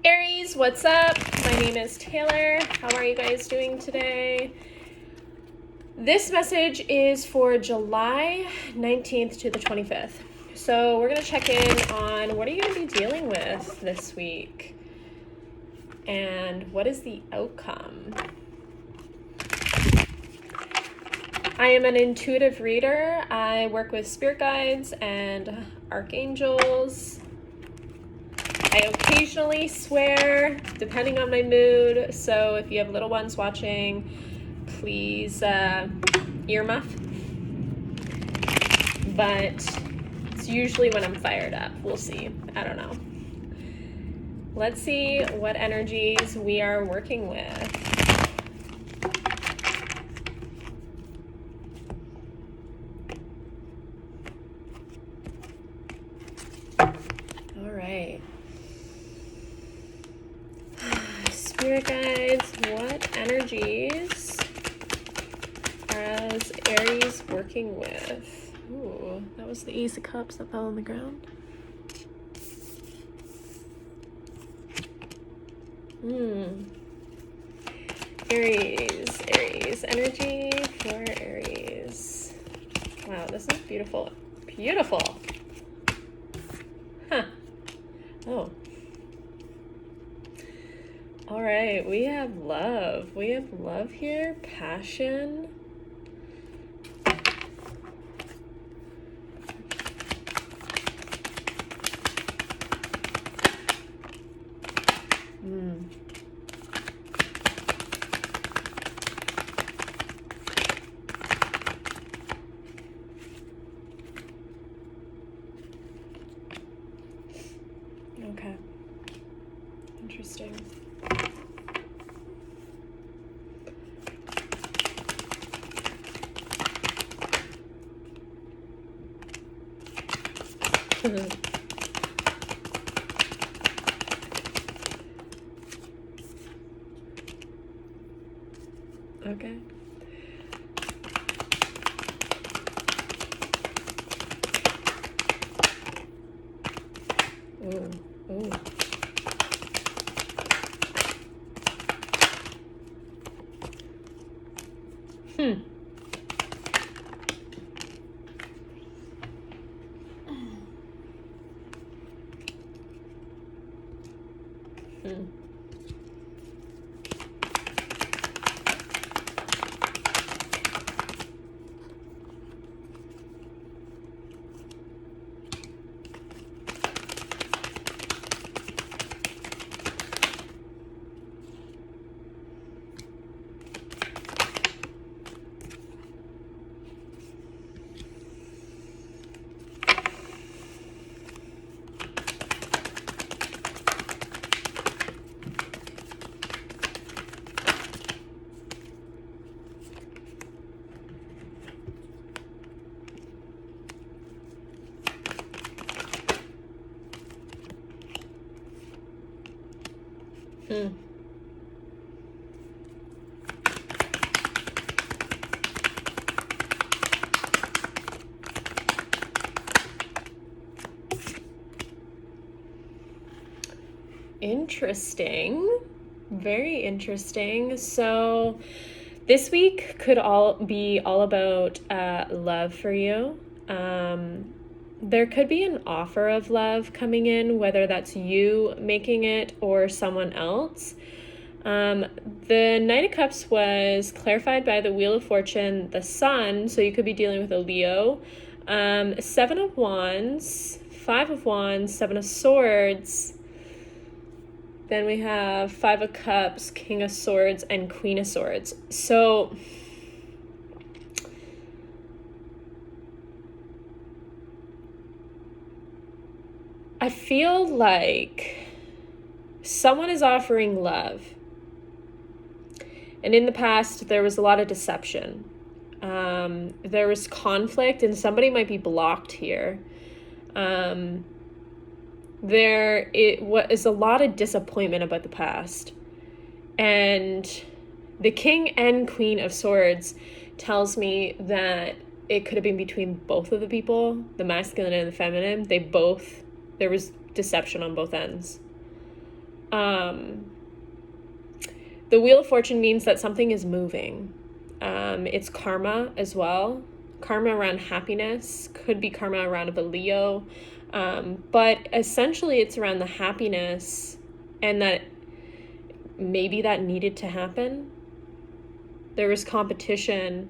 Aries, what's up? My name is Taylor. How are you guys doing today? This message is for July 19th to the 25th. So we're going to check in on what are you going to be dealing with this week? And what is the outcome? I am an intuitive reader. I work with spirit guides and archangels. I occasionally swear, depending on my mood. So if you have little ones watching, please earmuff. But it's usually when I'm fired up. We'll see. I don't know. Let's see what energies we are working with. All right. Spirit guides, what energies is Aries working with? Ooh, that was the Ace of Cups that fell on the ground. Aries, energy for Aries. Wow, this is beautiful. Beautiful. Huh. Oh. All right, we have love. We have love here, passion. Okay. Interesting. Okay. Ooh, ooh. Hmm. Interesting. Very interesting. So this week could be all about love for you. There could be an offer of love coming in, whether that's you making it or someone else. The Knight of Cups was clarified by the Wheel of Fortune, the Sun, so you could be dealing with a Leo. Seven of Wands, Five of Wands, Seven of Swords. Then we have Five of Cups, King of Swords, and Queen of Swords. So I feel like someone is offering love. And in the past, there was a lot of deception. There was conflict, and somebody might be blocked here. There is a lot of disappointment about the past. And the King and Queen of Swords tells me that it could have been between both of the people, the masculine and the feminine. There was deception on both ends. The Wheel of Fortune means that something is moving. It's karma as well. Karma around happiness, could be karma around a Leo. But essentially it's around the happiness, and that maybe that needed to happen. There was competition.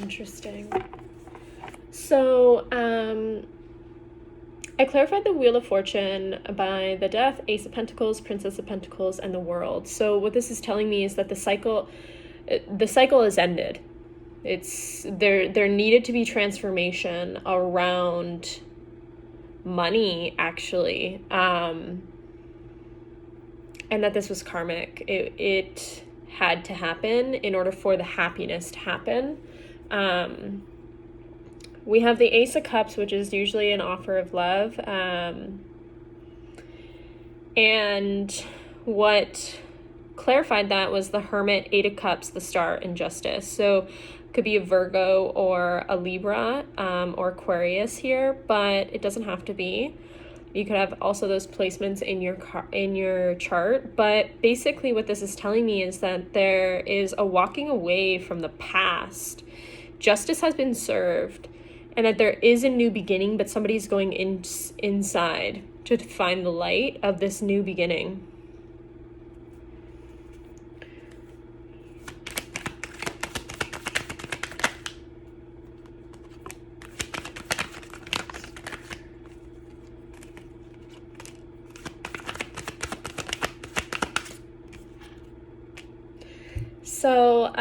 Interesting. So, I clarified the Wheel of Fortune by the Death, Ace of Pentacles, Princess of Pentacles, and the World. So what this is telling me is that the cycle has ended. It's there needed to be transformation around money, actually, and that this was karmic. It had to happen in order for the happiness to happen. We have the Ace of Cups, which is usually an offer of love. And what clarified that was the Hermit, Eight of Cups, the Star, and Justice. So it could be a Virgo or a Libra, or Aquarius here, but it doesn't have to be. You could have also those placements in your chart. But basically what this is telling me is that there is a walking away from the past. Justice has been served, and that there is a new beginning, but somebody's going inside to find the light of this new beginning. So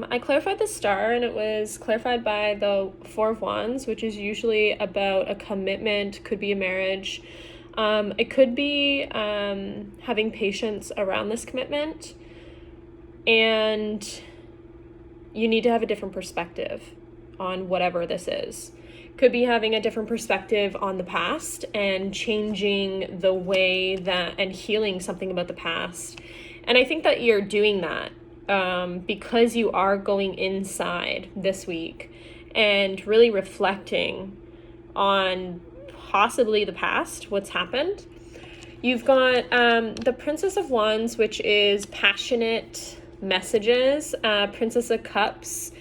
I clarified the Star, and it was clarified by the Four of Wands, which is usually about a commitment, could be a marriage. It could be having patience around this commitment, and you need to have a different perspective on whatever this is. Could be having a different perspective on the past and changing the way that, and healing something about the past. And I think that you're doing that. Because you are going inside this week and really reflecting on possibly the past, what's happened. You've got the Princess of Wands, which is passionate messages, Princess of Cups,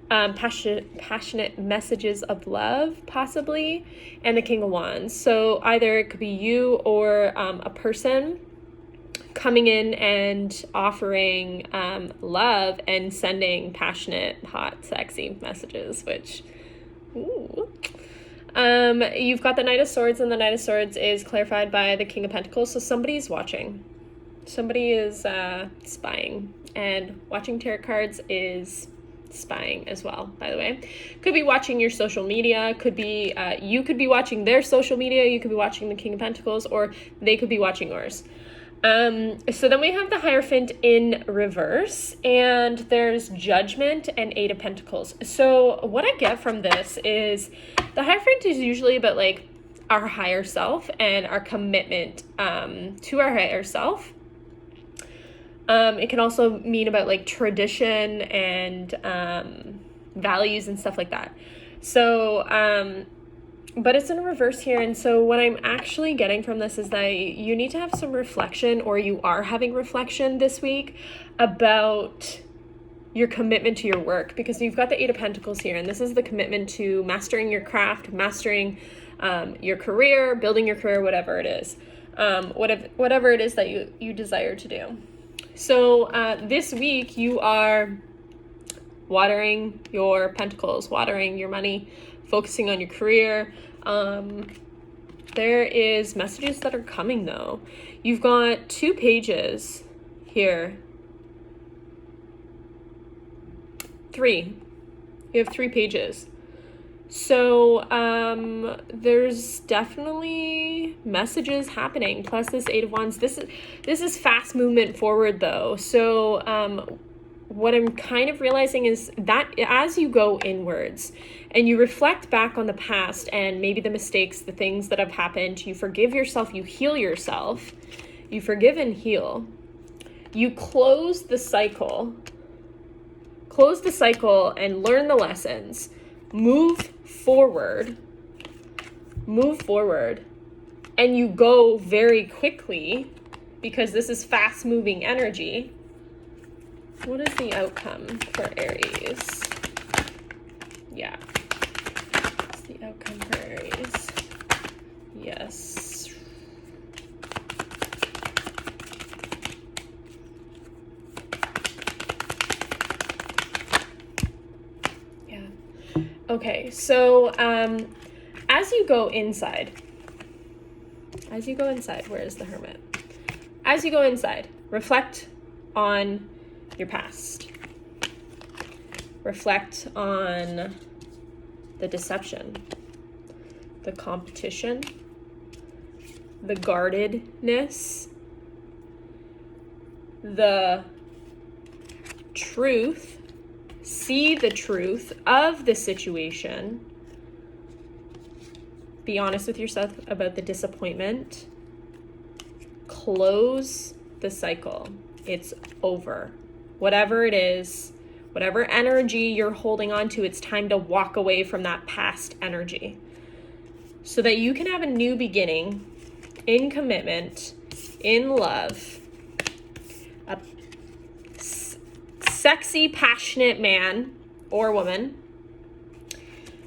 passionate messages of love, possibly, and the King of Wands. So either it could be you or a person coming in and offering love and sending passionate, hot, sexy messages, which, ooh. You've got the Knight of Swords, and the Knight of Swords is clarified by the King of Pentacles. So somebody's watching. Somebody is spying. And watching tarot cards is spying as well, by the way. Could be watching your social media. Could be you could be watching their social media. You could be watching the King of Pentacles, or they could be watching yours. So then we have the Hierophant in reverse, and there's Judgment and Eight of Pentacles. So what I get from this is the Hierophant is usually about like our higher self and our commitment to our higher self. It can also mean about like tradition and values and stuff like that. So but it's in reverse here, and so what I'm actually getting from this is that you need to have some reflection, or you are having reflection this week about your commitment to your work, because you've got the Eight of Pentacles here, and this is the commitment to mastering your craft, mastering your career, building your career, whatever it is, whatever it is that you desire to do. So this week you are watering your pentacles, watering your money, focusing on your career. There is messages that are coming though. You've got 2 pages here. 3. You have 3 pages. So there's definitely messages happening. Plus this Eight of Wands. This is fast movement forward though. So what I'm kind of realizing is that as you go inwards and you reflect back on the past and maybe the mistakes, the things that have happened, you forgive yourself, you heal yourself, you forgive and heal, you close the cycle and learn the lessons, move forward, and you go very quickly because this is fast moving energy. What is the outcome for Aries? Yeah. What's the outcome for Aries? Yes. Yeah. Okay, so as you go inside, where is the Hermit? As you go inside, reflect on your past. Reflect on the deception, the competition, the guardedness, the truth. See the truth of the situation. Be honest with yourself about the disappointment. Close the cycle. It's over. Whatever it is, whatever energy you're holding on to, it's time to walk away from that past energy so that you can have a new beginning in commitment, in love. A sexy, passionate man or woman.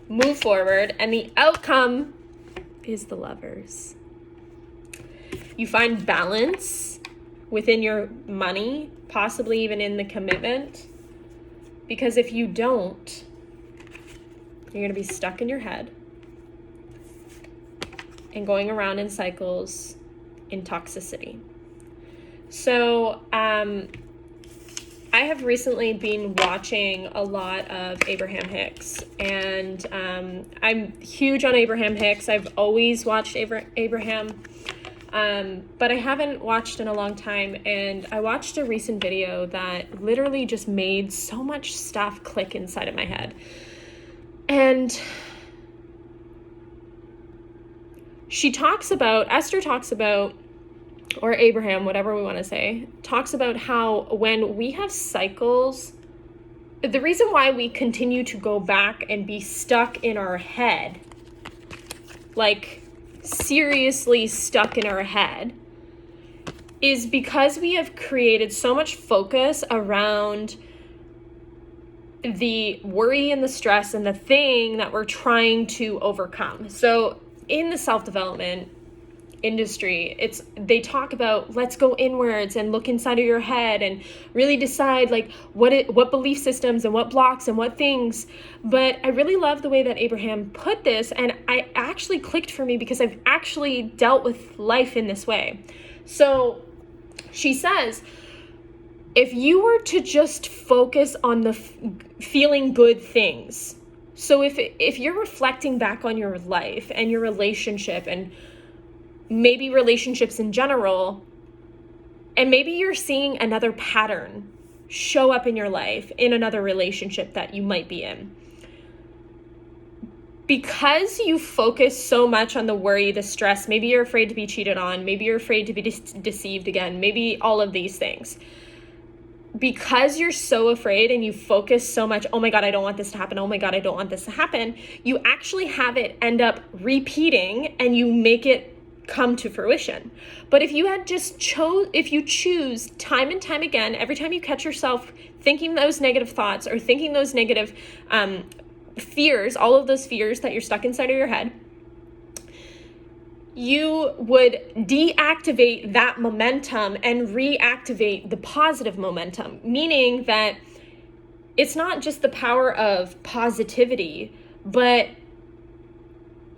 Move forward, and the outcome is the Lovers. You find balance within your money, possibly even in the commitment, because if you don't, you're going to be stuck in your head and going around in cycles in toxicity. So I have recently been watching a lot of Abraham Hicks, and I'm huge on Abraham Hicks. I've always watched Abraham, but I haven't watched in a long time, and I watched a recent video that literally just made so much stuff click inside of my head. And Esther talks about, or Abraham, whatever we want to say, talks about how when we have cycles, the reason why we continue to go back and be stuck in our head, like seriously stuck in our head, is because we have created so much focus around the worry and the stress and the thing that we're trying to overcome. So in the self-development industry, they talk about, let's go inwards and look inside of your head and really decide like what belief systems and what blocks and what things. But I really love the way that Abraham put this, and I actually clicked for me because I've actually dealt with life in this way. So she says, if you were to just focus on the feeling good things, so if you're reflecting back on your life and your relationship and maybe relationships in general, and maybe you're seeing another pattern show up in your life in another relationship that you might be in, because you focus so much on the worry, the stress, maybe you're afraid to be cheated on, maybe you're afraid to be deceived again, maybe all of these things. Because you're so afraid and you focus so much, oh my God, I don't want this to happen. Oh my God, I don't want this to happen. You actually have it end up repeating and you make it come to fruition. But if you had just if you choose time and time again, every time you catch yourself thinking those negative thoughts or thinking those negative fears, all of those fears that you're stuck inside of your head, you would deactivate that momentum and reactivate the positive momentum, meaning that it's not just the power of positivity, but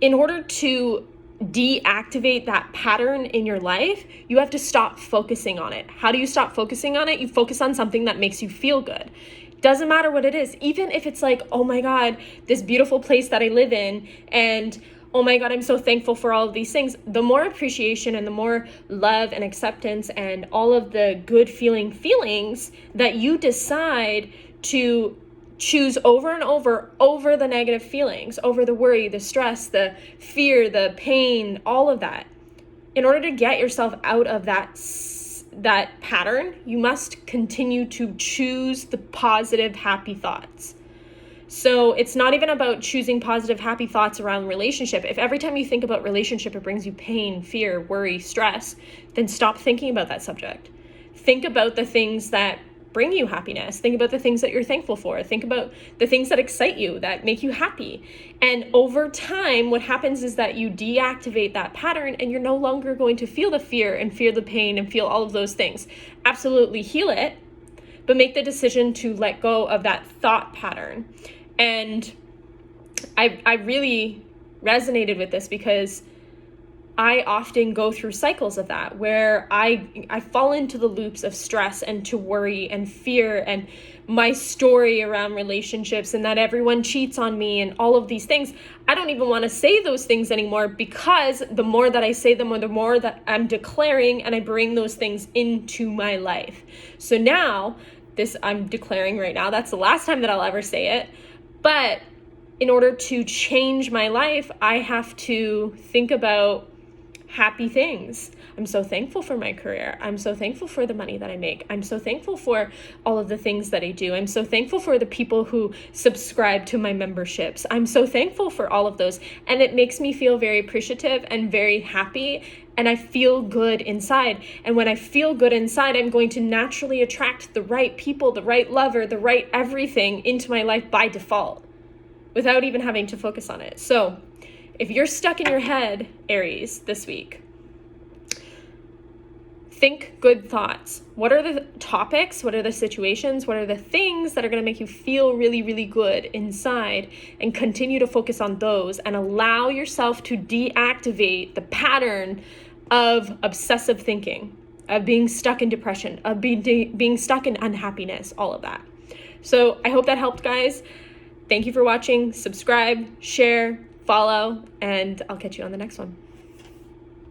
in order to deactivate that pattern in your life, you have to stop focusing on it. How do you stop focusing on it? You focus on something that makes you feel good. Doesn't matter what it is, even if it's like, oh my God, this beautiful place that I live in, and oh my God, I'm so thankful for all of these things, the more appreciation and the more love and acceptance and all of the good feelings that you decide to choose over and over the negative feelings, over the worry, the stress, the fear, the pain, all of that. In order to get yourself out of that pattern, you must continue to choose the positive, happy thoughts. So it's not even about choosing positive, happy thoughts around relationship. If every time you think about relationship, it brings you pain, fear, worry, stress, then stop thinking about that subject. Think about the things that bring you happiness. Think about the things that you're thankful for. Think about the things that excite you, that make you happy. And over time, what happens is that you deactivate that pattern and you're no longer going to feel the fear and feel the pain and feel all of those things. Absolutely heal it, but make the decision to let go of that thought pattern. And I really resonated with this because I often go through cycles of that where I fall into the loops of stress and to worry and fear and my story around relationships and that everyone cheats on me and all of these things. I don't even want to say those things anymore because the more that I say them or the more that I'm declaring and I bring those things into my life. So now this I'm declaring right now, that's the last time that I'll ever say it. But in order to change my life, I have to think about happy things. I'm so thankful for my career. I'm so thankful for the money that I make. I'm so thankful for all of the things that I do. I'm so thankful for the people who subscribe to my memberships. I'm so thankful for all of those. And it makes me feel very appreciative and very happy. And I feel good inside. And when I feel good inside, I'm going to naturally attract the right people, the right lover, the right everything into my life by default without even having to focus on it. So if you're stuck in your head, Aries, this week, think good thoughts. What are the topics? What are the situations? What are the things that are going to make you feel really, really good inside? And continue to focus on those and allow yourself to deactivate the pattern of obsessive thinking, of being stuck in depression, of being stuck in unhappiness, all of that. So I hope that helped, guys. Thank you for watching. Subscribe, share, follow, and I'll catch you on the next one.